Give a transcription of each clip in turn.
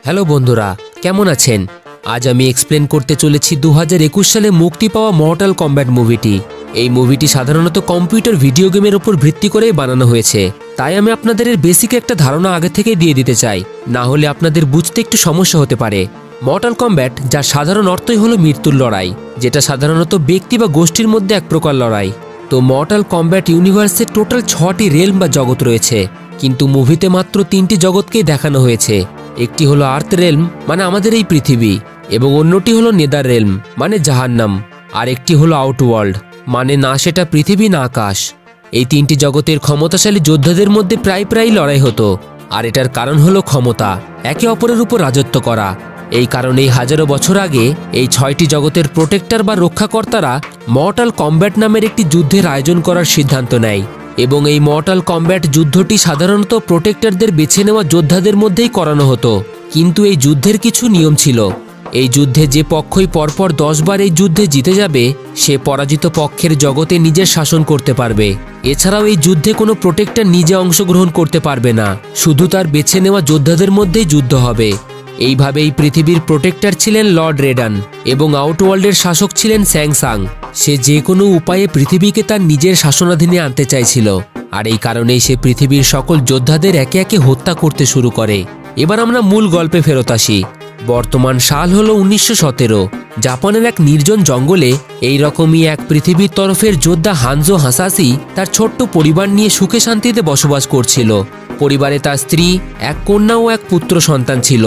Hello বন্ধুরা, কেমন আছেন? আজ আমি এক্সপ্লেন করতে চলেছি 2021 সালে মুক্তি পাওয়া মর্টাল কম্ব্যাট মুভিটি। এই মুভিটি সাধারণত কম্পিউটার ভিডিও গেমের উপর ভিত্তি করেই বানানো হয়েছে, তাই আমি আপনাদের এর বেসিক একটা ধারণা আগে থেকেই দিয়ে দিতে চাই, না হলে আপনাদের বুঝতে একটু সমস্যা হতে পারে। মর্টাল কম্ব্যাট, যার সাধারণ অর্থই হলো মৃত্যুর লড়াই, যেটা সাধারণত ব্যক্তি বা গোষ্ঠীর মধ্যে এক প্রকার লড়াই। তো মর্টাল কম্ব্যাট ইউনিভার্সে টোটাল 6টি রেলম বা জগৎ রয়েছে, কিন্তু মুভিতে মাত্র 3টি জগৎকেই দেখানো হয়েছে। একটি হলো আর্থ রেলম, মানে আমাদের এই পৃথিবী, এবং অন্যটি হলো নেদার রেলম, মানে জাহান্নাম, আর একটি হলো আউটওয়ার্ল্ড, মানে না সেটা পৃথিবী না আকাশ। এই 3টি জগতের ক্ষমতাশালী যোদ্ধাদের মধ্যে প্রায় লড়াই হতো, আর এটার কারণ হলো ক্ষমতা, একে অপরের উপর রাজত্ব করা। এই কারণেই হাজারো বছর আগে এই 6টি জগতের প্রোটেক্টর বা রক্ষাকর্তারা মর্টাল কম্ব্যাট নামের একটি যুদ্ধের আয়োজন করার সিদ্ধান্ত নেয়, এবং এই মর্টাল কম্ব্যাট যুদ্ধটি সাধারণত প্রোটেক্টরদের বেছে নেওয়া যোদ্ধাদের মধ্যেই করানো হতো। কিন্তু এই যুদ্ধের কিছু নিয়ম ছিল। এই যুদ্ধে যে পক্ষই পরপর 10 বার এই যুদ্ধে জিতে যাবে, সে পরাজিত পক্ষের জগতে নিজের শাসন করতে পারবে। এছাড়াও এই যুদ্ধে কোনো প্রোটেক্টর নিজে অংশগ্রহণ করতে পারবে না, শুধু তার বেছে নেওয়া যোদ্ধাদের মধ্যেই যুদ্ধ হবে। এইভাবেই পৃথিবীর প্রোটেক্টর ছিলেন লর্ড রেডান, এবং আউটওয়ার্ল্ডের শাসক ছিলেন স্যাংসাং। সে যে কোনো উপায়ে পৃথিবীকে তার নিজের শাসনাধীনে আনতে চাইছিল, আর এই কারণেই সে পৃথিবীর সকল যোদ্ধাদের একে একে হত্যা করতে শুরু করে। এবার আমরা মূল গল্পে ফেরত আসি। বর্তমান সাল হলো 1917। জাপানের এক নির্জন জঙ্গলে এই রকমই এক পৃথিবীর তরফের যোদ্ধা হানজো হাসাসি তার ছোট্ট পরিবার নিয়ে সুখে শান্তিতে বসবাস করছিল। পরিবারে তার স্ত্রী, এক কন্যা ও এক পুত্র সন্তান ছিল।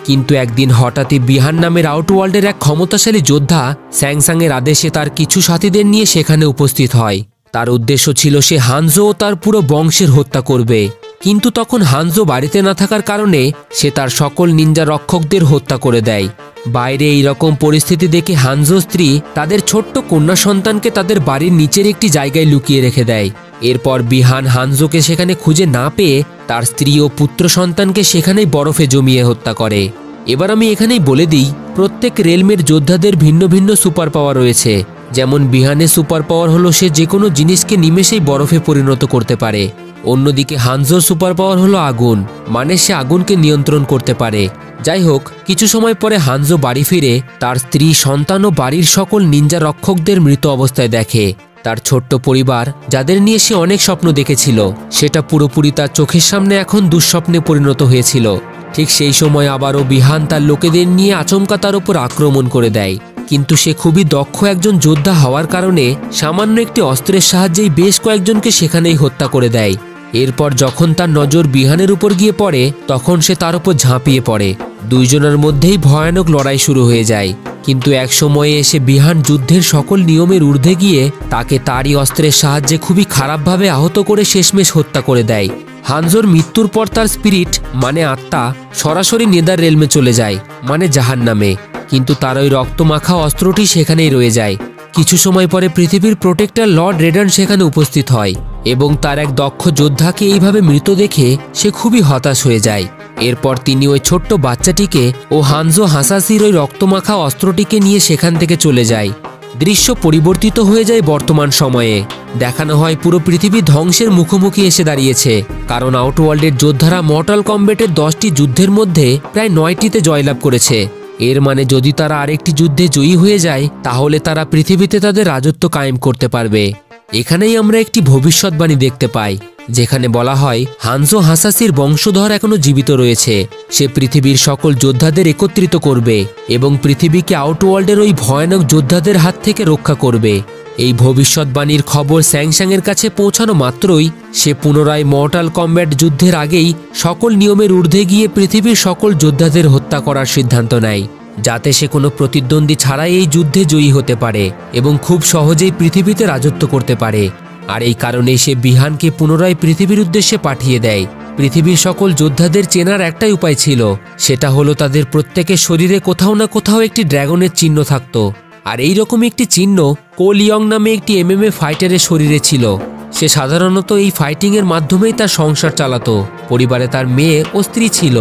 কিন্তু একদিন হঠাৎই বিহান নামের আউটওয়ার্ল্ডের এক ক্ষমতাশালী যোদ্ধা স্যাংসাংয়ের আদেশে তার কিছু সাথীদের নিয়ে সেখানে উপস্থিত হয়। তার উদ্দেশ্য ছিল সে হানজো ও তার পুরো বংশের হত্যা করবে। কিন্তু তখন হানজো বাড়িতে না থাকার কারণে সে তার সকল নিনজা রক্ষকদের হত্যা করে দেয়। বাইরে এই রকম পরিস্থিতি দেখে হানজো স্ত্রী তাদের ছোট্ট কন্যা সন্তানকে তাদের বাড়ির নিচের একটি জায়গায় লুকিয়ে রেখে দেয়। এরপর বিহান হানজোকে সেখানে খুঁজে না পেয়ে তার স্ত্রী ও পুত্র সন্তানকে সেখানেই বরফে জমিয়ে হত্যা করে। এবার আমি এখানেই বলে দিই, প্রত্যেক রেলমের যোদ্ধাদের ভিন্ন ভিন্ন সুপার পাওয়ার রয়েছে। যেমন বিহানের সুপার পাওয়ার হলো সে যে কোনো জিনিসকে নিমেষেই বরফে পরিণত করতে পারে। অন্যদিকে হানজোর সুপার পাওয়ার হলো আগুন, মানে সে আগুনকে নিয়ন্ত্রণ করতে পারে। যাই হোক, কিছু সময় পরে হানজো বাড়ি ফিরে তার স্ত্রী, সন্তান ও বাড়ির সকল নিনজা রক্ষকদের মৃত অবস্থায় দেখে। তার ছোট্ট পরিবার, যাদের নিয়ে সে অনেক স্বপ্ন দেখেছিল, সেটা পুরোপুরি তার চোখের সামনে এখন দুঃস্বপ্নে পরিণত হয়েছিল। ঠিক সেই সময় আবারও বিহান তার লোকেদের নিয়ে আচমকা তার উপর আক্রমণ করে দেয়। কিন্তু সে খুবই দক্ষ একজন যোদ্ধা হওয়ার কারণে সামান্য একটি অস্ত্রের সাহায্যেই বেশ কয়েকজনকে সেখানেই হত্যা করে দেয়। এরপর যখন তার নজর বিহানের উপর গিয়ে পড়ে, তখন সে তার উপর ঝাঁপিয়ে পড়ে। দুইজনের মধ্যেই ভয়ানক লড়াই শুরু হয়ে যায়। কিন্তু এক সময়ে এসে বিহান যুদ্ধের সকল নিয়মের ঊর্ধ্বে গিয়ে তাকে তারই অস্ত্রের সাহায্যে খুবই খারাপভাবে আহত করে শেষমেশ হত্যা করে দেয়। হানজোর মৃত্যুর পর তার স্পিরিট, মানে আত্মা, সরাসরি নেদার রেলমে চলে যায়, মানে জাহান্নামে। কিন্তু তার ওই রক্তমাখা অস্ত্রটি সেখানেই রয়ে যায়। কিছু সময় পরে পৃথিবীর প্রোটেক্টর লর্ড রেডান সেখানে উপস্থিত হয়, এবং তার এক দক্ষ যোদ্ধাকে এইভাবে মৃত দেখে সে খুবই হতাশ হয়ে যায়। এরপর তিনি ওই ছোট্ট বাচ্চাটিকে ও হানজো হাসাসির ওই রক্তমাখা অস্ত্রটিকে নিয়ে সেখান থেকে চলে যায়। দৃশ্য পরিবর্তিত হয়ে যায় বর্তমান সময়ে। দেখানো হয় পুরো পৃথিবী ধ্বংসের মুখোমুখি এসে দাঁড়িয়েছে, কারণ আউটওয়ার্ল্ডের যোদ্ধারা মর্টাল কম্ব্যাটের 10টি যুদ্ধের মধ্যে প্রায় 9টিতে জয়লাভ করেছে। এর মানে যদি তারা আরেকটি যুদ্ধে জয়ী হয়ে যায়, তাহলে তারা পৃথিবীতে তাদের রাজত্ব কায়েম করতে পারবে। এখানেই আমরা একটি ভবিষ্যৎবাণী দেখতে পাই, যেখানে বলা হয় হানজো হাসাসির বংশধর এখনো জীবিত রয়েছে। সে পৃথিবীর সকল যোদ্ধাদের একত্রিত করবে এবং পৃথিবীকে আউটওয়ার্ল্ডের ওই ভয়ানক যোদ্ধাদের হাত থেকে রক্ষা করবে। এই ভবিষ্যৎবাণীর খবর স্যাংসাংয়ের কাছে পৌঁছানো মাত্রই সে পুনরায় মর্টাল কম্ব্যাট যুদ্ধের আগেই সকল নিয়মের ঊর্ধ্বে গিয়ে পৃথিবীর সকল যোদ্ধাদের হত্যা করার সিদ্ধান্ত নেয়, যাতে সে কোনো প্রতিদ্বন্দ্বী ছাড়াই এই যুদ্ধে জয়ী হতে পারে এবং খুব সহজেই পৃথিবীতে রাজত্ব করতে পারে। আর এই কারণেই সে বিহানকে পুনরায় পৃথিবীর উদ্দেশ্যে পাঠিয়ে দেয়। পৃথিবীর সকল যোদ্ধাদের চেনার একটাই উপায় ছিল, সেটা হলো তাদের প্রত্যেকের শরীরে কোথাও না কোথাও একটি ড্রাগনের চিহ্ন থাকতো। আর এইরকম একটি চিহ্ন কোল ইয়ং নামে একটি MMA ফাইটারের শরীরে ছিল। সে সাধারণত এই ফাইটিংয়ের মাধ্যমেই তার সংসার চালাতো। পরিবারে তার মেয়ে ও স্ত্রী ছিল।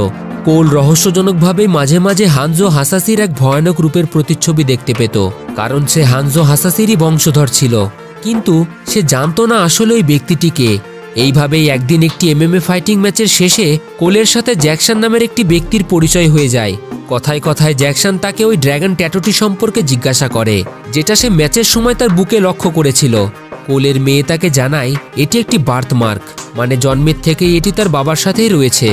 কোল রহস্যজনকভাবে মাঝে মাঝে হানজো হাসাসির এক ভয়ানক রূপের প্রতিচ্ছবি দেখতে পেত, কারণ সে হানজো হাসাসিরই বংশধর ছিল। কিন্তু সে জানতো না আসলে ওই ব্যক্তিটিকে। এইভাবেই একদিন একটি MMA ফাইটিং ম্যাচের শেষে কোলের সাথে জ্যাকসন নামের একটি ব্যক্তির পরিচয় হয়ে যায়। কথায় কথায় জ্যাকসন তাকে ওই ড্র্যাগন ট্যাটুটি সম্পর্কে জিজ্ঞাসা করে, যেটা সে ম্যাচের সময় তার বুকে লক্ষ্য করেছিল। কোলের মেয়ে তাকে জানায় এটি একটি বার্থমার্ক, মানে জন্মের থেকেই এটি তার বাবার সাথেই রয়েছে।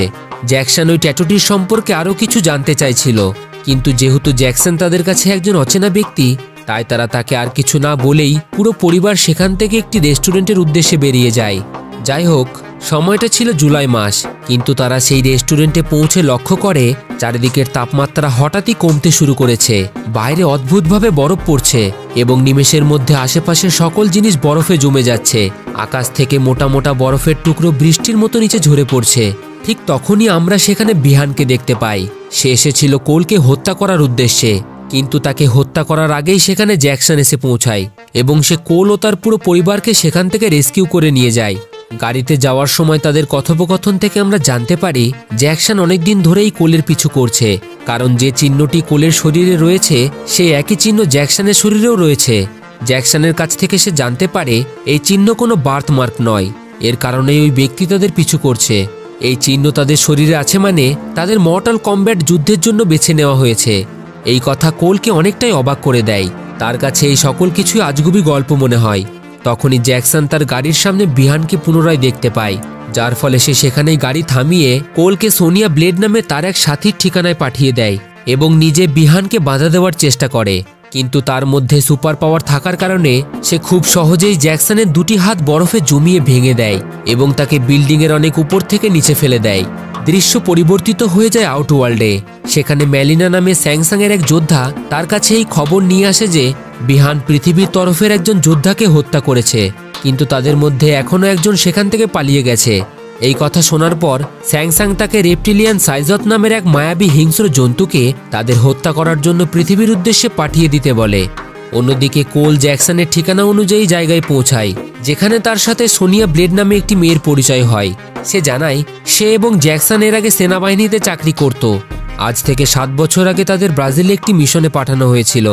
জ্যাকসন ওই ট্যাটুটির সম্পর্কে আরও কিছু জানতে চাইছিল, কিন্তু যেহেতু জ্যাকসন তাদের কাছে একজন অচেনা ব্যক্তি, তাই তারা তাকে আর কিছু না বলেই পুরো পরিবার সেখান থেকে একটি রেস্টুরেন্টের উদ্দেশ্যে বেরিয়ে যায়। যাই হোক, সময়টা ছিল জুলাই মাস, কিন্তু তারা সেই রেস্টুরেন্টে পৌঁছে লক্ষ্য করে চারিদিকের তাপমাত্রা হঠাৎই কমতে শুরু করেছে। বাইরে অদ্ভুতভাবে বরফ পড়ছে এবং নিমেষের মধ্যে আশেপাশের সকল জিনিস বরফে জমে যাচ্ছে। আকাশ থেকে মোটা মোটা বরফের টুকরো বৃষ্টির মতো নিচে ঝরে পড়ছে। ঠিক তখনই আমরা সেখানে বিহানকে দেখতে পাই। সে এসেছিল কোলকে হত্যা করার উদ্দেশ্যে, কিন্তু তাকে হত্যা করার আগেই সেখানে জ্যাকসন এসে পৌঁছায় এবং সে কোল ও তার পুরো পরিবারকে সেখান থেকে রেস্কিউ করে নিয়ে যায়। গাড়িতে যাওয়ার সময় তাদের কথোপকথন থেকে আমরা জানতে পারি জ্যাকসন অনেকদিন ধরেই কোলের পিছু করছে, কারণ যে চিহ্নটি কোলের শরীরে রয়েছে সেই একই চিহ্ন জ্যাকসনের শরীরেও রয়েছে। জ্যাকসনের কাছ থেকে সে জানতে পারে এই চিহ্ন কোনো বার্থমার্ক নয়, এর কারণেই ওই ব্যক্তি তাদের পিছু করছে। এই চিহ্ন তাদের শরীরে আছে মানে তাদের মর্টাল কমব্যাট যুদ্ধের জন্য বেছে নেওয়া হয়েছে। এই কথা কোলকে অনেকটাই অবাক করে দেয়। তার কাছে এই সকল কিছুই আজগুবি গল্প মনে হয়। তখনই জ্যাকসন তার গাড়ির সামনে বিহানকে পুনরায় দেখতে পায়, যার ফলে সে সেখানেই গাড়ি থামিয়ে কোলকে সোনিয়া ব্লেড নামে তার এক সাথীর ঠিকানায় পাঠিয়ে দেয় এবং নিজে বিহানকে বাধা দেওয়ার চেষ্টা করে। কিন্তু তার মধ্যে সুপার পাওয়ার থাকার কারণে সে খুব সহজেই জ্যাকসনের দুটি হাত বরফে জমিয়ে ভেঙে দেয় এবং তাকে বিল্ডিংয়ের অনেক উপর থেকে নিচে ফেলে দেয়। দৃশ্য পরিবর্তিত হয়ে যায় আউটওয়ার্ল্ডে। সেখানে ম্যালিনা নামে স্যাংসাংয়ের এক যোদ্ধা তার কাছে এই খবর নিয়ে আসে যে বিহান পৃথিবীর তরফের একজন যোদ্ধাকে হত্যা করেছে, কিন্তু তাদের মধ্যে এখনও একজন সেখান থেকে পালিয়ে গেছে। এই কথা শোনার পর স্যাংসাং তাকে রেপটিলিয়ান সাইজত নামের এক মায়াবী হিংস্র জন্তুকে তাদের হত্যা করার জন্য পৃথিবীর উদ্দেশ্যে পাঠিয়ে দিতে বলে। অন্যদিকে কোল জ্যাকসনের ঠিকানা অনুযায়ী জায়গায় পৌঁছায়, যেখানে তার সাথে সোনিয়া ব্লেড নামে একটি মেয়ের পরিচয় হয়। সে জানায় সে এবং জ্যাকসন এর আগে সেনাবাহিনীতে চাকরি করত। আজ থেকে 7 বছর আগে তাদের ব্রাজিলে একটি মিশনে পাঠানো হয়েছিল,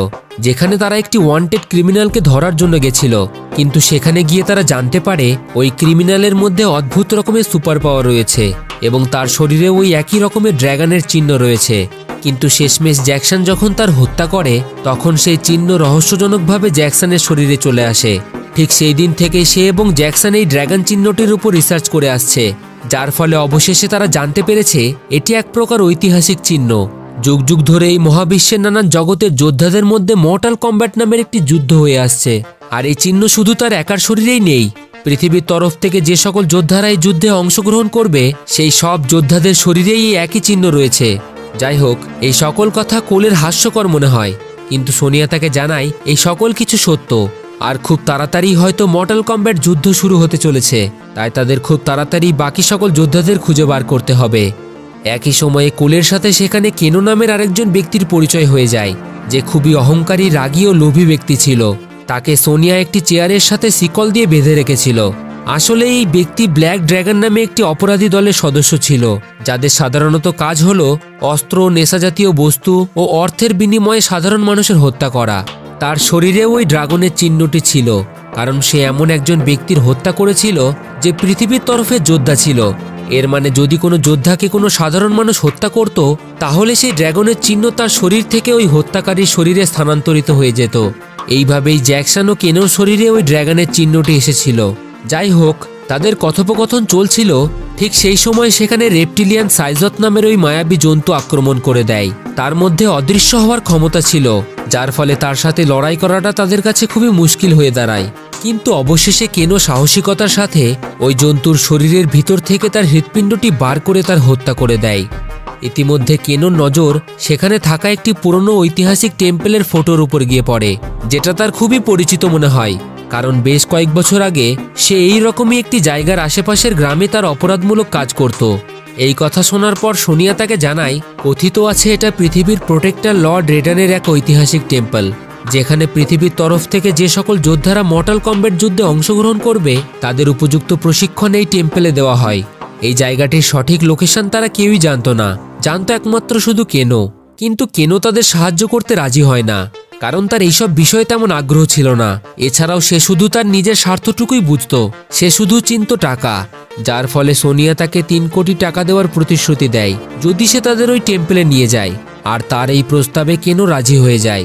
যেখানে তারা একটি ওয়ান্টেড ক্রিমিনালকে ধরার জন্য গেছিল। কিন্তু সেখানে গিয়ে তারা জানতে পারে ওই ক্রিমিনালের মধ্যে অদ্ভুত রকমের সুপার পাওয়ার রয়েছে এবং তার শরীরে ওই একই রকমের ড্র্যাগনের চিহ্ন রয়েছে। কিন্তু শেষমেশ জ্যাকসন যখন তার হত্যা করে তখন সেই চিহ্ন রহস্যজনকভাবে জ্যাকসনের শরীরে চলে আসে। ঠিক সেই দিন থেকে সে এবং জ্যাকসন এই ড্র্যাগন চিহ্নটির উপর রিসার্চ করে আসছে, যার ফলে অবশেষে তারা জানতে পেরেছে এটি এক প্রকার ঐতিহাসিক চিহ্ন। যুগ যুগ ধরে এই মহাবিশ্বের নানান জগতের যোদ্ধাদের মধ্যে মর্টাল কমব্যাট নামের একটি যুদ্ধ হয়ে আসছে। আর এই চিহ্ন শুধু তার একার শরীরেই নেই, পৃথিবীর তরফ থেকে যে সকল যোদ্ধারা এই যুদ্ধে অংশগ্রহণ করবে সেই সব যোদ্ধাদের শরীরেই এই একই চিহ্ন রয়েছে। যাই হোক, এই সকল কথা কোলের হাস্যকর মনে হয়, কিন্তু সোনিয়া তাকে জানায় এই সকল কিছু সত্য, আর খুব তাড়াতাড়ি হয়তো মর্টাল কমব্যাট যুদ্ধ শুরু হতে চলেছে। তাই তাদের খুব তাড়াতাড়ি বাকি সকল যোদ্ধাদের খুঁজে বার করতে হবে। একই সময়ে কোলের সাথে সেখানে কেনো নামের আরেকজন ব্যক্তির পরিচয় হয়ে যায়, যে খুবই অহংকারী, রাগী ও লোভী ব্যক্তি ছিল। তাকে সোনিয়া একটি চেয়ারের সাথে শিকল দিয়ে বেঁধে রেখেছিল। আসলে এই ব্যক্তি ব্ল্যাক ড্র্যাগন নামে একটি অপরাধী দলের সদস্য ছিল, যাদের সাধারণত কাজ হলো অস্ত্র, নেশাজাতীয় বস্তু ও অর্থের বিনিময়ে সাধারণ মানুষের হত্যা করা। তার শরীরে ওই ড্রাগনের চিহ্নটি ছিল, কারণ সে এমন একজন ব্যক্তির হত্যা করেছিল যে পৃথিবীর তরফে যোদ্ধা ছিল। এর মানে যদি কোনো যোদ্ধাকে কোনো সাধারণ মানুষ হত্যা করত, তাহলে সেই ড্রাগনের চিহ্ন তার শরীর থেকে ওই হত্যাকারীর শরীরে স্থানান্তরিত হয়ে যেত। এইভাবেই জ্যাকসন ও কেনোর শরীরে ওই ড্রাগনের চিহ্নটি এসেছিল। যাই হোক, তাদের কথোপকথন চলছিল, ঠিক সেই সময় সেখানে রেপটিলিয়ান সাইজত নামের ওই মায়াবী জন্তু আক্রমণ করে দেয়। তার মধ্যে অদৃশ্য হওয়ার ক্ষমতা ছিল, যার ফলে তার সাথে লড়াই করাটা তাদের কাছে খুবই মুশকিল হয়ে দাঁড়ায়। কিন্তু অবশেষে কেনো সাহসিকতার সাথে ওই জন্তুর শরীরের ভিতর থেকে তার হৃৎপিণ্ডটি বার করে তার হত্যা করে দেয়। ইতিমধ্যে কেনোর নজর সেখানে থাকা একটি পুরনো ঐতিহাসিক টেম্পলের ফটোর উপর গিয়ে পড়ে, যেটা তার খুবই পরিচিত মনে হয়, কারণ বেশ কয়েক বছর আগে সে এই রকমই একটি জায়গার আশেপাশের গ্রামে তার অপরাধমূলক কাজ করত। এই কথা শোনার পর সোনিয়া তাকে জানায় কথিত আছে এটা পৃথিবীর প্রোটেক্টর লর্ড রেডানের এক ঐতিহাসিক টেম্পল, যেখানে পৃথিবীর তরফ থেকে যে সকল যোদ্ধারা মর্টাল কমব্যাট যুদ্ধে অংশগ্রহণ করবে তাদের উপযুক্ত প্রশিক্ষণ এই টেম্পলে দেওয়া হয়। এই জায়গাটির সঠিক লোকেশন তারা কেউই জানতো না, জানতো একমাত্র শুধু কেনো। কিন্তু কেনো তাদের সাহায্য করতে রাজি হয় না। কারণ তার এইসব বিষয়ে তেমন আগ্রহ ছিল না। এছাড়াও সে শুধু তার নিজের স্বার্থটুকুই বুঝত, সে শুধু চিনত টাকা। যার ফলে সোনিয়া তাকে 3 কোটি টাকা দেওয়ার প্রতিশ্রুতি দেয় যদি সে তাদের ওই টেম্পলে নিয়ে যায়, আর তার এই প্রস্তাবে কেনো রাজি হয়ে যায়।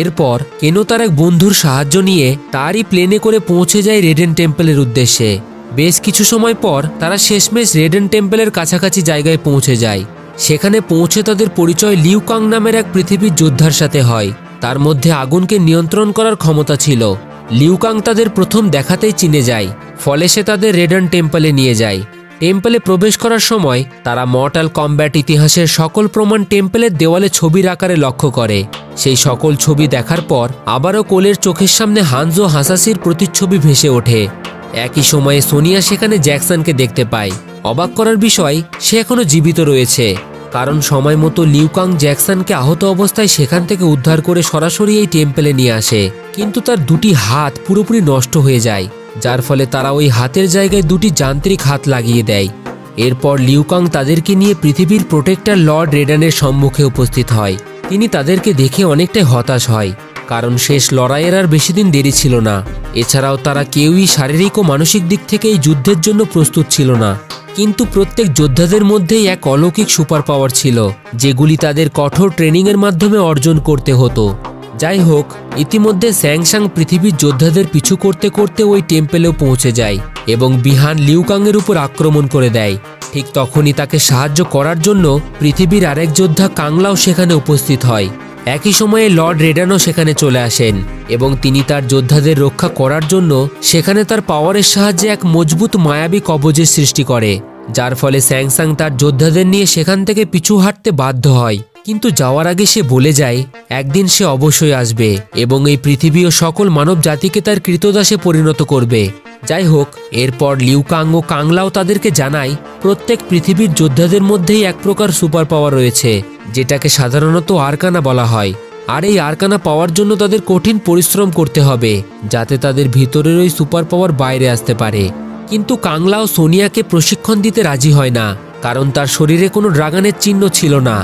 এরপর কেনো তার এক বন্ধুর সাহায্য নিয়ে তারই প্লেনে করে পৌঁছে যায় রেডেন টেম্পলের উদ্দেশ্যে। বেশ কিছু সময় পর তারা শেষমেশ রেডেন টেম্পলের কাছাকাছি জায়গায় পৌঁছে যায়। সেখানে পৌঁছে তাদের পরিচয় লিউ কাং নামের এক পৃথিবীর যোদ্ধার সাথে হয়। তার মধ্যে আগুনকে নিয়ন্ত্রণ করার ক্ষমতা ছিল। লিউ কাং তাদের প্রথম দেখাতেই চিনে যায়, ফলে সে তাদের রেডেন টেম্পলে নিয়ে যায়। টেম্পলে প্রবেশ করার সময় তারা মর্টাল কমব্যাট ইতিহাসের সকল প্রমাণ টেম্পলের দেওয়ালে ছবির আকারে লক্ষ্য করে। সেই সকল ছবি দেখার পর আবারও কোলের চোখের সামনে হানজো হাসাসির প্রতিচ্ছবি ভেসে ওঠে। একই সময়ে সোনিয়া সেখানে জ্যাকসনকে দেখতে পায়। অবাক করার বিষয়, সে এখনো জীবিত রয়েছে, কারণ সময় মতো লিউ কাং জ্যাকসনকে আহত অবস্থায় সেখান থেকে উদ্ধার করে সরাসরি এই টেম্পলে নিয়ে আসে। কিন্তু তার 2টি হাত পুরোপুরি নষ্ট হয়ে যায়, যার ফলে তারা ওই হাতের জায়গায় 2টি যান্ত্রিক হাত লাগিয়ে দেয়। এরপর লিউ কাং তাদেরকে নিয়ে পৃথিবীর প্রোটেক্টর লর্ড রেডানের সম্মুখে উপস্থিত হয়। তিনি তাদেরকে দেখে অনেকটাই হতাশ হয়, কারণ শেষ লড়াইয়ের আর বেশি দিন দেরি ছিল না। এছাড়াও তারা কেউই শারীরিক ও মানসিক দিক থেকে এই যুদ্ধের জন্য প্রস্তুত ছিল না। কিন্তু প্রত্যেক যোদ্ধাদের মধ্যেই এক অলৌকিক সুপার পাওয়ার ছিল, যেগুলি তাদের কঠোর ট্রেনিংয়ের মাধ্যমে অর্জন করতে হতো। যাই হোক, ইতিমধ্যে স্যাংসাং পৃথিবীর যোদ্ধাদের পিছু করতে করতে ওই টেম্পেলেও পৌঁছে যায় এবং বিহান লিউ কাংয়ের উপর আক্রমণ করে দেয়। ঠিক তখনই তাকে সাহায্য করার জন্য পৃথিবীর আরেক যোদ্ধা কাংলাও সেখানে উপস্থিত হয়। একই সময়ে লর্ড রেডানও সেখানে চলে আসেন এবং তিনি তার যোদ্ধাদের রক্ষা করার জন্য সেখানে তার পাওয়ারের সাহায্যে এক মজবুত মায়াবী কবজের সৃষ্টি করে, যার ফলে স্যাংসাং তার যোদ্ধাদের নিয়ে সেখান থেকে পিছু হাঁটতে বাধ্য হয়। কিন্তু যাওয়ার আগে সে বলে যায় একদিন সে অবশ্যই আসবে এবং এই পৃথিবী ও সকল মানব জাতিকে তার কৃতদাসে পরিণত করবে। যাই হোক, এরপর লিউ কাং ও কাংলাও তাদেরকে জানায় প্রত্যেক পৃথিবীর যোদ্ধাদের মধ্যেই এক প্রকার সুপার পাওয়ার রয়েছে, যেটাকে সাধারণত আরকানা বলা হয়। আর এই আরকানা পাওয়ার জন্য তাদের কঠিন পরিশ্রম করতে হবে, যাতে তাদের ভিতরের ওই সুপার পাওয়ার বাইরে আসতে পারে। কিন্তু কাংলাও সোনিয়াকে প্রশিক্ষণ দিতে রাজি হয় না, কারণ তার শরীরে কোনো ড্রাগনের চিহ্ন ছিল না।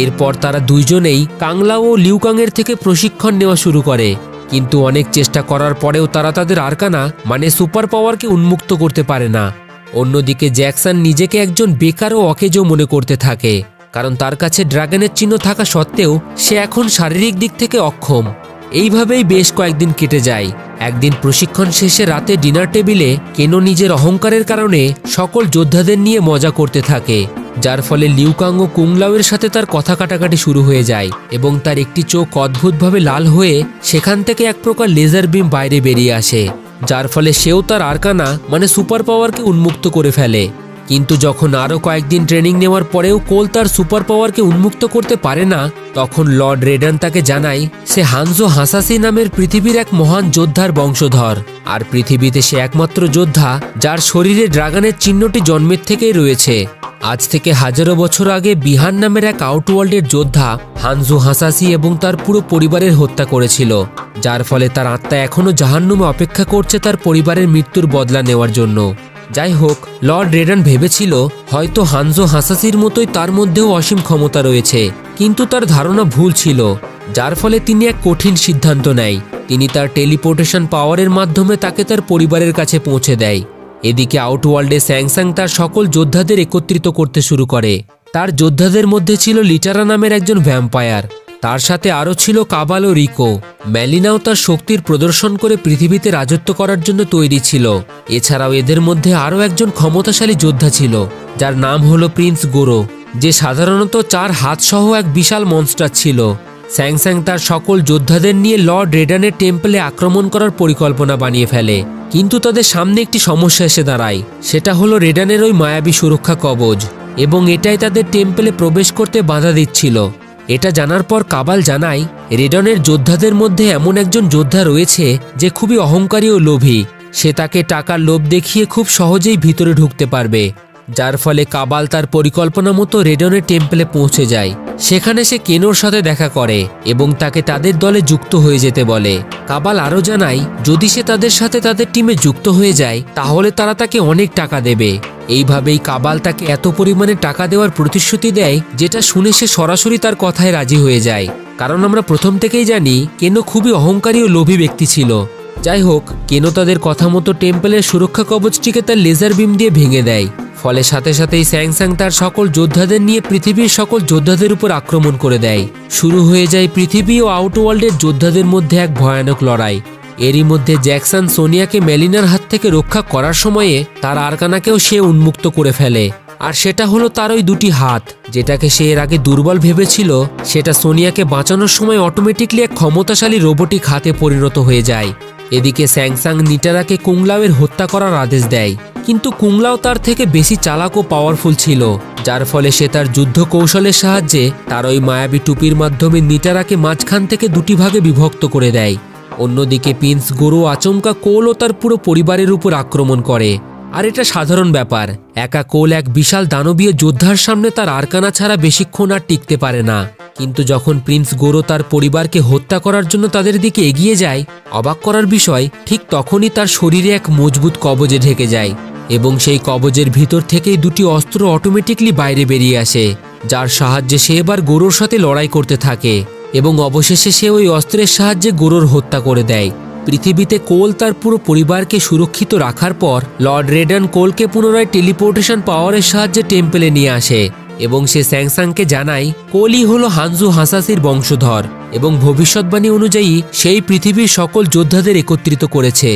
এরপর তারা দুইজনেই কাংলাও ও লিউ কাংয়ের থেকে প্রশিক্ষণ নেওয়া শুরু করে। কিন্তু অনেক চেষ্টা করার পরেও তারা তাদের আরকানা মানে সুপার পাওয়ারকে উন্মুক্ত করতে পারে না। অন্যদিকে জ্যাকসন নিজেকে একজন বেকার ও অকেজো মনে করতে থাকে, কারণ তার কাছে ড্রাগনের চিহ্ন থাকা সত্ত্বেও সে এখন শারীরিক দিক থেকে অক্ষম। এইভাবেই বেশ কয়েকদিন কেটে যায়। একদিন প্রশিক্ষণ শেষে রাতে ডিনার টেবিলে কেনো নিজের অহংকারের কারণে সকল যোদ্ধাদের নিয়ে মজা করতে থাকে, যার ফলে লিউ কাং ও কুংলাওয়ের সাথে তার কথা কাটাকাটি শুরু হয়ে যায় এবং তার একটি চোখ অদ্ভুতভাবে লাল হয়ে সেখান থেকে এক প্রকার লেজার বিম বাইরে বেরিয়ে আসে, যার ফলে সেও তার আরকানা মানে সুপার পাওয়ারকে উন্মুক্ত করে ফেলে। কিন্তু যখন আরও কয়েকদিন ট্রেনিং নেওয়ার পরেও কোল তার সুপার পাওয়ারকে উন্মুক্ত করতে পারে না, তখন লর্ড রেডান তাকে জানায় সে হানজো হাসাসি নামের পৃথিবীর এক মহান যোদ্ধার বংশধর, আর পৃথিবীতে সে একমাত্র যোদ্ধা যার শরীরে ড্রাগনের চিহ্নটি জন্মের থেকেই রয়েছে। আজ থেকে হাজারো বছর আগে বিহান নামের এক আউটওয়ার্ল্ডের যোদ্ধা হানজো হাসাসি এবং তার পুরো পরিবারের হত্যা করেছিল, যার ফলে তার আত্মা এখনও জাহান্নামে অপেক্ষা করছে তার পরিবারের মৃত্যুর বদলা নেওয়ার জন্য। যাই হোক, লর্ড রেডান ভেবেছিল হয়তো হানজো হাসাসির মতোই তার মধ্যেও অসীম ক্ষমতা রয়েছে, কিন্তু তার ধারণা ভুল ছিল, যার ফলে তিনি এক কঠিন সিদ্ধান্ত নেয়। তিনি তার টেলিপোর্টেশন পাওয়ারের মাধ্যমে তাকে তার পরিবারের কাছে পৌঁছে দেয়। এদিকে আউটওয়ার্ল্ডে স্যাংসাং তার সকল যোদ্ধাদের একত্রিত করতে শুরু করে। তার যোদ্ধাদের মধ্যে ছিল লিটারা নামের একজন ভ্যাম্পায়ার, তার সাথে আরও ছিল কাবাল ও রিকো। ম্যালিনাও তার শক্তির প্রদর্শন করে পৃথিবীতে রাজত্ব করার জন্য তৈরি ছিল। এছাড়াও এদের মধ্যে আরও একজন ক্ষমতাশালী যোদ্ধা ছিল, যার নাম হলো প্রিন্স গোরো, যে সাধারণত 4 হাত সহ এক বিশাল মনস্টার ছিল। স্যাংসাং তার সকল যোদ্ধাদের নিয়ে লর্ড রেডানের টেম্পলে আক্রমণ করার পরিকল্পনা বানিয়ে ফেলে, কিন্তু তাদের সামনে একটি সমস্যা এসে দাঁড়ায়। সেটা হলো রেডানের ওই মায়াবী সুরক্ষা কবজ, এবং এটাই তাদের টেম্পলে প্রবেশ করতে বাধা দিচ্ছিল। এটা জানার পর কাবাল জানায় রেডনের যোদ্ধাদের মধ্যে এমন একজন যোদ্ধা রয়েছে যে খুবই অহংকারী ও লোভী। সে তাকে টাকার লোভ দেখিয়ে খুব সহজেই ভিতরে ঢুকতে পারবে। যার ফলে কাবাল তার পরিকল্পনা মতো রেডনের টেম্পলে পৌঁছে যায়। সেখানে সে কেনোর সাথে দেখা করে এবং তাকে তাদের দলে যুক্ত হয়ে যেতে বলে। কাবাল আরও জানায় যদি সে তাদের সাথে তাদের টিমে যুক্ত হয়ে যায় তাহলে তারা তাকে অনেক টাকা দেবে। এইভাবেই কাবাল তাকে এত পরিমাণে টাকা দেওয়ার প্রতিশ্রুতি দেয় যেটা শুনে সে সরাসরি তার কথায় রাজি হয়ে যায়, কারণ আমরা প্রথম থেকেই জানি কেনো খুবই অহংকারী ও লোভী ব্যক্তি ছিল। যাই হোক, কেনো তাদের কথা মতো টেম্পলের সুরক্ষা কবচটিকে তার লেজার বিম দিয়ে ভেঙে দেয়। ফলে সাথে সাথেই স্যাংসাং তার সকল যোদ্ধাদের নিয়ে পৃথিবীর সকল যোদ্ধাদের উপর আক্রমণ করে দেয়। শুরু হয়ে যায় পৃথিবী ও আউটওয়ার্ল্ডের যোদ্ধাদের মধ্যে এক ভয়ানক লড়াই। এরই মধ্যে জ্যাকসন সোনিয়াকে মেলিনার হাত থেকে রক্ষা করার সময়ে তার আরকানাকেও সে উন্মুক্ত করে ফেলে। আর সেটা হলো তার ওই দুটি হাত, যেটাকে সে এর আগে দুর্বল ভেবেছিল, সেটা সোনিয়াকে বাঁচানোর সময় অটোমেটিকলি এক ক্ষমতাশালী রোবোটিক হাতে পরিণত হয়ে যায়। এদিকে স্যাংসাং নিটারাকে কুংলাওয়ের হত্যা করার আদেশ দেয়, কিন্তু কুংলাও তার থেকে বেশি চালাক ও পাওয়ারফুল ছিল, যার ফলে সে তার যুদ্ধ কৌশলের সাহায্যে তার ওই মায়াবী টুপির মাধ্যমে নিটারাকে মাঝখান থেকে দুটি ভাগে বিভক্ত করে দেয়। অন্যদিকে প্রিন্স গোরো আচমকা কোল ও তার পুরো পরিবারের উপর আক্রমণ করে। আর এটা সাধারণ ব্যাপার, একা কোল এক বিশাল দানবীয় যোদ্ধার সামনে তার আরকানা ছাড়া বেশিক্ষণ আর টিকতে পারে না। কিন্তু যখন প্রিন্স গোরো তার পরিবারকে হত্যা করার জন্য তাদের দিকে এগিয়ে যায়, অবাক করার বিষয় ঠিক তখনই তার শরীরে এক মজবুত কবজে ঢেকে যায় এবং সেই কবজের ভিতর থেকেই দুটি অস্ত্র অটোমেটিকলি বাইরে বেরিয়ে আসে, যার সাহায্যে সে এবার গোরোর সাথে লড়াই করতে থাকে এবং অবশেষে সে ওই অস্ত্রের সাহায্যে গোরোর হত্যা করে দেয়। পৃথিবীতে কোল তার পুরো পরিবারকে সুরক্ষিত রাখার পর লর্ড রেডন কোলকে পুনরায় টেলিপোর্টেশন পাওয়ারের সাহায্যে টেম্পলে নিয়ে আসে এবং সে স্যাংসাংকে জানায় কোলই হলো হানজু হাসাসির বংশধর এবং ভবিষ্যৎবাণী অনুযায়ী সেই পৃথিবীর সকল যোদ্ধাদের একত্রিত করেছে।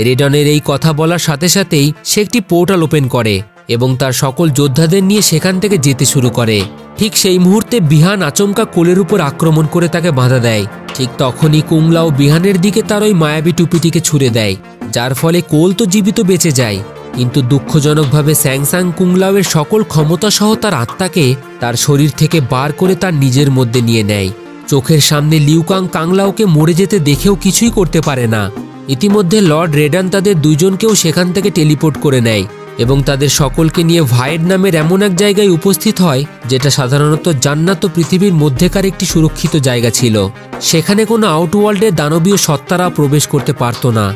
রেডনের এই কথা বলার সাথে সাথেই সে একটি পোর্টাল ওপেন করে এবং তার সকল যোদ্ধাদের নিয়ে সেখান থেকে যেতে শুরু করে। ঠিক সেই মুহূর্তে বিহান আচমকা কোলের উপর আক্রমণ করে তাকে বাধা দেয়। ঠিক তখনই কুংলাও বিহানের দিকে তার ওই মায়াবী টুপিটিকে ছুড়ে দেয়, যার ফলে কোল তো জীবিত বেঁচে যায়, কিন্তু দুঃখজনকভাবে স্যাংসাং কুংলাওয়ের সকল ক্ষমতা সহ তার আত্মাকে তার শরীর থেকে বার করে তার নিজের মধ্যে নিয়ে নেয়। চোখের সামনে লিউকাং কাংলাওকে মরে যেতে দেখেও কিছুই করতে পারে না। ইতিমধ্যে লর্ড রেডন তাদের দুজনকেও সেখান থেকে টেলিপোর্ট করে নেয় এবং তাদের সকলকে নিয়ে ভায়েড নামের এমন এক জায়গায় উপস্থিত হয়, যেটা সাধারণত জান্নাত ও পৃথিবীর মধ্যেকার একটি সুরক্ষিত জায়গা ছিল। সেখানে কোনো আউটওয়ার্ল্ডের দানবীয় সত্তারা প্রবেশ করতে পারত না।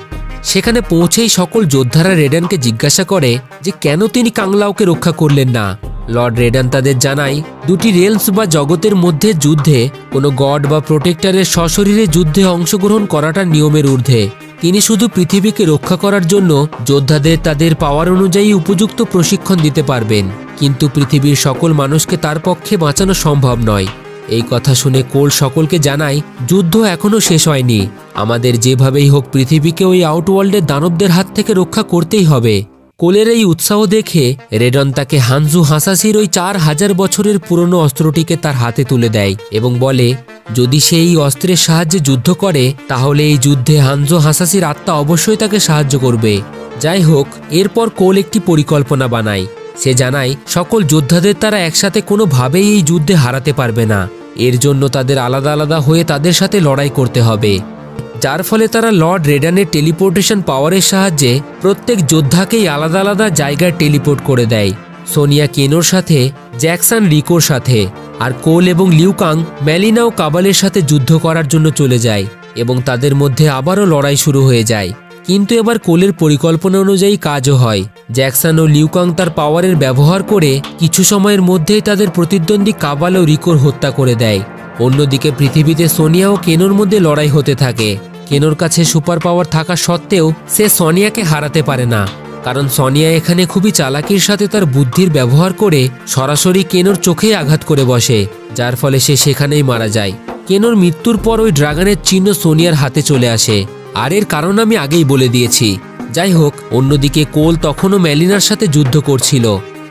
সেখানে পৌঁছেই সকল যোদ্ধারা রেডনকে জিজ্ঞাসা করে যে কেন তিনি কাংলাওকে রক্ষা করলেন না। লর্ড রেডন তাদের জানায় দুটি রেলস বা জগতের মধ্যে যুদ্ধে কোনো গড বা প্রোটেক্টরের সশরীরে যুদ্ধে অংশগ্রহণ করাটা নিয়মের ঊর্ধ্বে। তিনি শুধু পৃথিবীকে রক্ষা করার জন্য যোদ্ধাদের তাদের পাওয়ার অনুযায়ী উপযুক্ত প্রশিক্ষণ দিতে পারবেন, কিন্তু পৃথিবীর সকল মানুষকে তার পক্ষে বাঁচানো সম্ভব নয়। এই কথা শুনে কোল সকলকে জানায় যুদ্ধ এখনো শেষ হয়নি, আমাদের যেভাবেই হোক পৃথিবীকে ওই আউটওয়ার্ল্ডের দানবদের হাত থেকে রক্ষা করতেই হবে। কোলের এই উৎসাহ দেখে রেডন তাকে হানজু হাসাসির ওই 4000 বছরের পুরনো অস্ত্রটিকে তার হাতে তুলে দেয় এবং বলে যদি সে এই অস্ত্রের সাহায্যে যুদ্ধ করে তাহলে এই যুদ্ধে হানজু হাসাসির আত্মা অবশ্যই তাকে সাহায্য করবে। যাই হোক, এরপর কোল একটি পরিকল্পনা বানায়। সে জানায় সকল যোদ্ধাদের তারা একসাথে কোনোভাবেই এই যুদ্ধে হারাতে পারবে না, এর জন্য তাদের আলাদা আলাদা হয়ে তাদের সাথে লড়াই করতে হবে। যার ফলে তারা লর্ড রেডনের টেলিপোর্টেশন পাওয়ারের সাহায্যে প্রত্যেক যোদ্ধাকেই আলাদা আলাদা জায়গায় টেলিপোর্ট করে দেয়। সোনিয়া কেনোর সাথে, জ্যাকসন রিকোর সাথে, আর কোল এবং লিউকাং মেলিনা ও কাবালের সাথে যুদ্ধ করার জন্য চলে যায় এবং তাদের মধ্যে আবারও লড়াই শুরু হয়ে যায়। কিন্তু এবার কোলের পরিকল্পনা অনুযায়ী কাজও হয়। জ্যাকসন ও লিউকাং তার পাওয়ারের ব্যবহার করে কিছু সময়ের মধ্যেই তাদের প্রতিদ্বন্দ্বী কাবাল ও রিকোর হত্যা করে দেয়। অন্যদিকে পৃথিবীতে সোনিয়া ও কেনোর মধ্যে লড়াই হতে থাকে। কেনোর কাছে সুপার পাওয়ার থাকা সত্ত্বেও সে সোনিয়াকে হারাতে পারে না, কারণ সোনিয়া এখানে খুবই চালাকির সাথে তার বুদ্ধির ব্যবহার করে সরাসরি কেনোর চোখেই আঘাত করে বসে, যার ফলে সে সেখানেই মারা যায়। কেনোর মৃত্যুর পর ওই ড্রাগনের চিহ্ন সোনিয়ার হাতে চলে আসে, আর এর কারণ আমি আগেই বলে দিয়েছি। যাই হোক, অন্যদিকে কোল তখনও মেলিনার সাথে যুদ্ধ করছিল,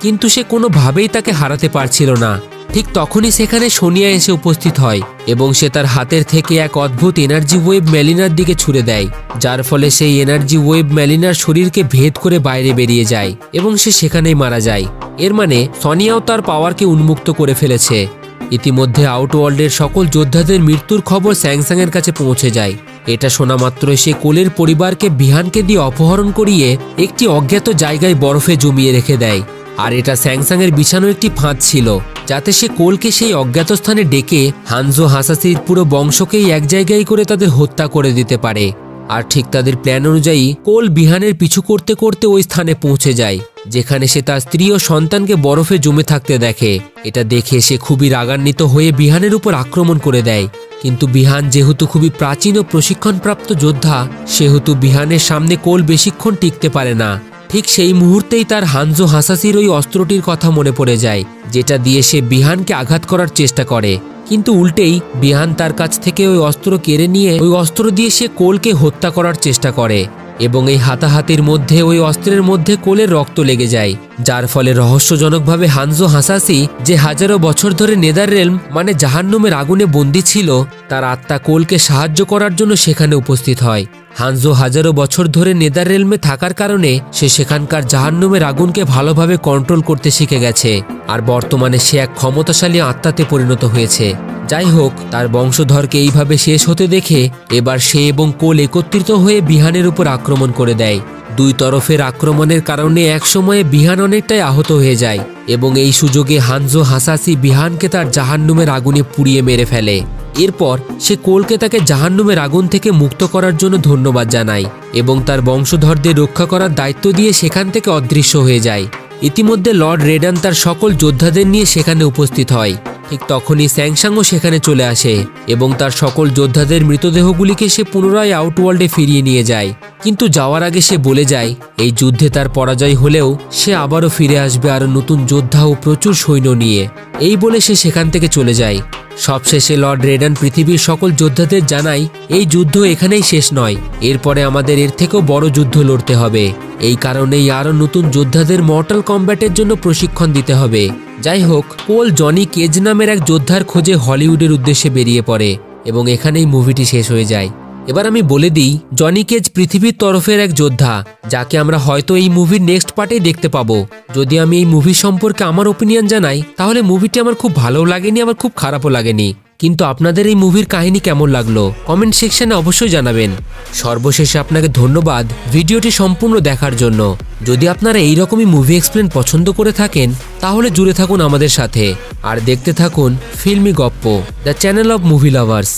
কিন্তু সে কোনোভাবেই তাকে হারাতে পারছিল না। ঠিক তখনই সেখানে সোনিয়া এসে উপস্থিত হয় এবং সে তার হাতের থেকে এক অদ্ভুত এনার্জি ওয়েভ মেলিনার দিকে ছুড়ে দেয়, যার ফলে সেই এনার্জি ওয়েভ মেলিনার শরীরকে ভেদ করে বাইরে বেরিয়ে যায় এবং সে সেখানেই মারা যায়। এর মানে সোনিয়াও তার পাওয়ারকে উন্মুক্ত করে ফেলেছে। ইতিমধ্যে আউটওয়ার্ল্ডের সকল যোদ্ধাদের মৃত্যুর খবর স্যাংসাংয়ের কাছে পৌঁছে যায়। এটা শোনা মাত্রই সে কোলের পরিবারকে বিহানকে দিয়ে অপহরণ করিয়ে একটি অজ্ঞাত জায়গায় বরফে জমিয়ে রেখে দেয় আর এটা স্যাংসাংয়ের বিছানো একটি ফাঁদ ছিল, যাতে সে কোলকে সেই অজ্ঞাত স্থানে ডেকে হানজো হাসাসির পুরো বংশকেই এক জায়গায় করে তাদের হত্যা করে দিতে পারে। আর ঠিক তাদের প্ল্যান অনুযায়ী কোল বিহানের পিছু করতে করতে ওই স্থানে পৌঁছে যায়, যেখানে সে তার স্ত্রী ও সন্তানকে বরফে জমে থাকতে দেখে। এটা দেখে সে খুবই রাগান্বিত হয়ে বিহানের উপর আক্রমণ করে দেয়। কিন্তু বিহান যেহেতু খুবই প্রাচীন ও প্রশিক্ষণপ্রাপ্ত যোদ্ধা, সেহেতু বিহানের সামনে কোল বেশিক্ষণ টিকতে পারে না। ঠিক সেই মুহূর্তেই তার হানজো হাসাসির ওই অস্ত্রটির কথা মনে পড়ে যায়, যেটা দিয়ে সে বিহানকে আঘাত করার চেষ্টা করে। কিন্তু উল্টেই বিহান তার কাছ থেকে ওই অস্ত্র কেড়ে নিয়ে ওই অস্ত্র দিয়ে সে কোলকে হত্যা করার চেষ্টা করে, এবং এই হাতাহাতির মধ্যে ওই অস্ত্রের মধ্যে কোলের রক্ত লেগে যায়, যার ফলে রহস্যজনকভাবে হানজো হাসাসি, যে হাজারো বছর ধরে নেদাররেলম মানে জাহান্নামের আগুনে বন্দী ছিল, তার আত্মা কোলকে সাহায্য করার জন্য সেখানে উপস্থিত হয়। হানজো হাজারো বছর ধরে নেদাররেলমে থাকার কারণে সে সেখানকার জাহান্নামের আগুনকে ভালোভাবে কন্ট্রোল করতে শিখে গেছে, আর বর্তমানে সে এক ক্ষমতাশালী আত্মাতে পরিণত হয়েছে। যাই হোক, তার বংশধরকে এইভাবে শেষ হতে দেখে এবার সে এবং কোল একত্রিত হয়ে বিহানের উপর আক্রমণ করে দেয়। দুই তরফের আক্রমণের কারণে একসময়ে বিহান অনেকটাই আহত হয়ে যায়, এবং এই সুযোগে হানজো হাসাসি বিহানকে তার জাহান্নামের আগুনে পুড়িয়ে মেরে ফেলে। এরপর সে কোলকে তাকে জাহান্নামের আগুন থেকে মুক্ত করার জন্য ধন্যবাদ জানায়, এবং তার বংশধরদের রক্ষা করার দায়িত্ব দিয়ে সেখান থেকে অদৃশ্য হয়ে যায়। ইতিমধ্যে লর্ড রেডান তার সকল যোদ্ধাদের নিয়ে সেখানে উপস্থিত হয়। ঠিক তখনই স্যাংসাংও সেখানে চলে আসে, এবং তার সকল যোদ্ধাদের মৃতদেহগুলিকে সে পুনরায় আউটওয়ার্ল্ডে ফিরিয়ে নিয়ে যায়। কিন্তু যাওয়ার আগে সে বলে যায়, এই যুদ্ধে তার পরাজয় হলেও সে আবারও ফিরে আসবে আরও নতুন যোদ্ধা ও প্রচুর সৈন্য নিয়ে। এই বলে সে সেখান থেকে চলে যায়। সবশেষে লর্ড রেডান পৃথিবীর সকল যোদ্ধাদের জানায়, এই যুদ্ধ এখানেই শেষ নয়, এরপরে আমাদের এর থেকেও বড় যুদ্ধ লড়তে হবে। এই কারণেই আরও নতুন যোদ্ধাদের মর্টাল কম্ব্যাটের জন্য প্রশিক্ষণ দিতে হবে। যাই হোক, কোল জনি কেজ নামের এক যোদ্ধার খোঁজে হলিউডের উদ্দেশ্যে বেরিয়ে পড়ে, এবং এখানেই মুভিটি শেষ হয়ে যায়। এবার আমি বলে দিই, জনি কেজ পৃথিবীর তরফের এক যোদ্ধা, যাকে আমরা হয়তো এই মুভির নেক্সট পার্টেই দেখতে পাবো। যদি আমি এই মুভি সম্পর্কে আমার ওপিনিয়ন জানাই, তাহলে মুভিটি আমার খুব ভালোও লাগেনি, আমার খুব খারাপও লাগেনি। কিন্তু আপনাদের এই মুভির কাহিনী কেমন লাগলো কমেন্ট সেকশনে অবশ্যই জানাবেন। সর্বশেষে আপনাকে ধন্যবাদ ভিডিওটি সম্পূর্ণ দেখার জন্য। যদি আপনারা এইরকমই মুভি এক্সপ্লেন পছন্দ করে থাকেন, তাহলে জুড়ে থাকুন আমাদের সাথে আর দেখতে থাকুন ফিল্মি গপ্প, the channel of movie lovers.